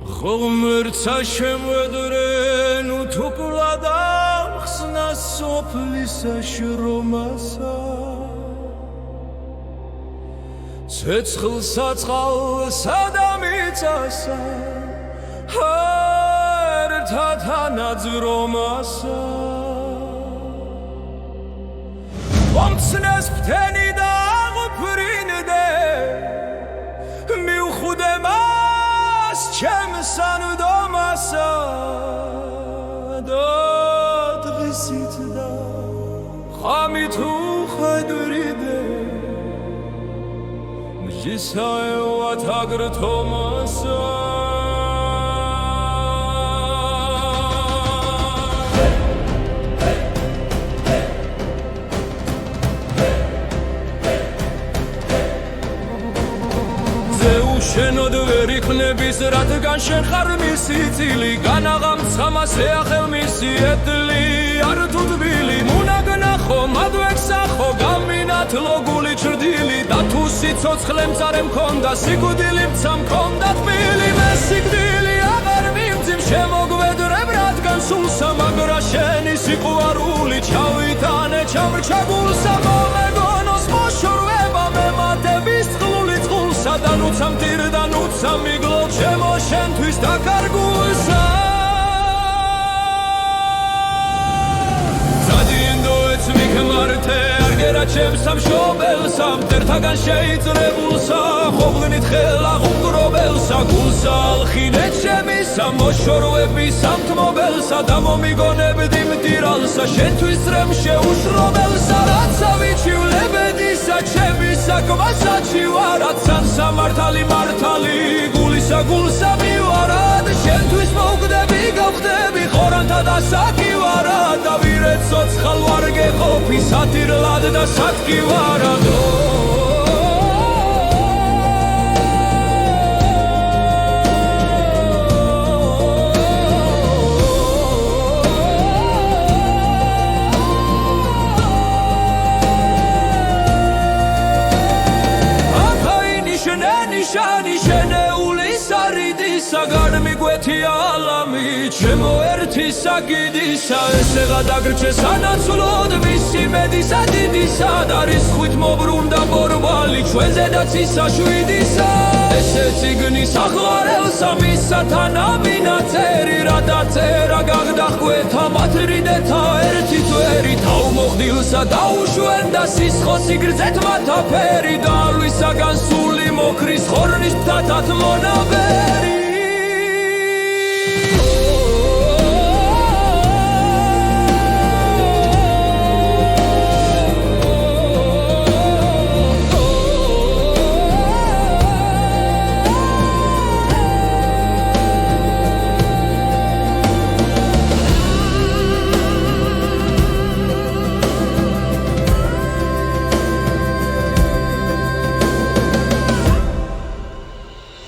ღმერთსა შემვედრე ნუ თუ კლადა ხსნა სოფლისა შრომასა ცეცხლსა წყალსა და მიწასა ერთათანაძრომასა მომცნეს ფთენი და აღვფრინდე მიუხვდე მას ჩემს ანდომასა და დღისით და ხამით უხედვრიდე მჟისაევად აგრთომასა შენოდ ვერ იქნების რადგან შენ ხარ მისი წილი განაღამცა მასე ახელ მისი ედლი არ თუ თბილი მუნაგნახო მადვექსახო გამინათლო გული ჩრდილი და თუ სიცოცხლე მწარე მქონდა სიკვდილი მცა მქონდა თბილი მე სიკვდილი აღარ მიმძიმ შემოგვედრებ რადგან სულსა მაგრა შენი სიყვარული ჩავითანე ჩამრჩა გულსა მომეგონოს მოშორვება მემატების წყლული წყულსა და ნუცა მტირ და ნუცა მიგლო ჩემო შენთვის დაკარგულსა ძადიენდოეც მიქმართე არგერა ჩემს სამშობელსა მტერთაგან შეიწრებულსა ხოვლნით ხელა ღუმგრობელსა გულსა ალხინეთ შემისა მოშორვების სამთმობელსა და მომიგონებდი მტირალსა შენთვის წრემ შეუშრობელსა რაცა ვიჩივლებედისა ჩემი საქმასაჩი ვარად სამსამართალი მართალი გულისა გულსა მივარად შენთვის მოვკვდები გავხდები ხორანთა და საკი ვარად და ვირეთ ცოცხალ ვარ გეყოფი სათირლად და სათქი ვარადო ნიშანი შენეული სარიდისა განმიგვეთი ალამი ჩემო ერთი საგიდისა ესეღა დაგრჩე სანაცვლოდ მისი მედისა დიდისა და რისხვით მობრუნდა ბორბალი ჩვენზედაც ისა შვიდისა ესე ციგნი საყვარელსა მისათან ამინაწერი რა დაწერა გახდა ხვეთა მათრიდეთა ერთი წვერი თავმოხდილსა დაუშვენ და სისხოს იგრძეთ მათაფერი და ალვისაგან სული მოკრის ხორნის თათათ მონავე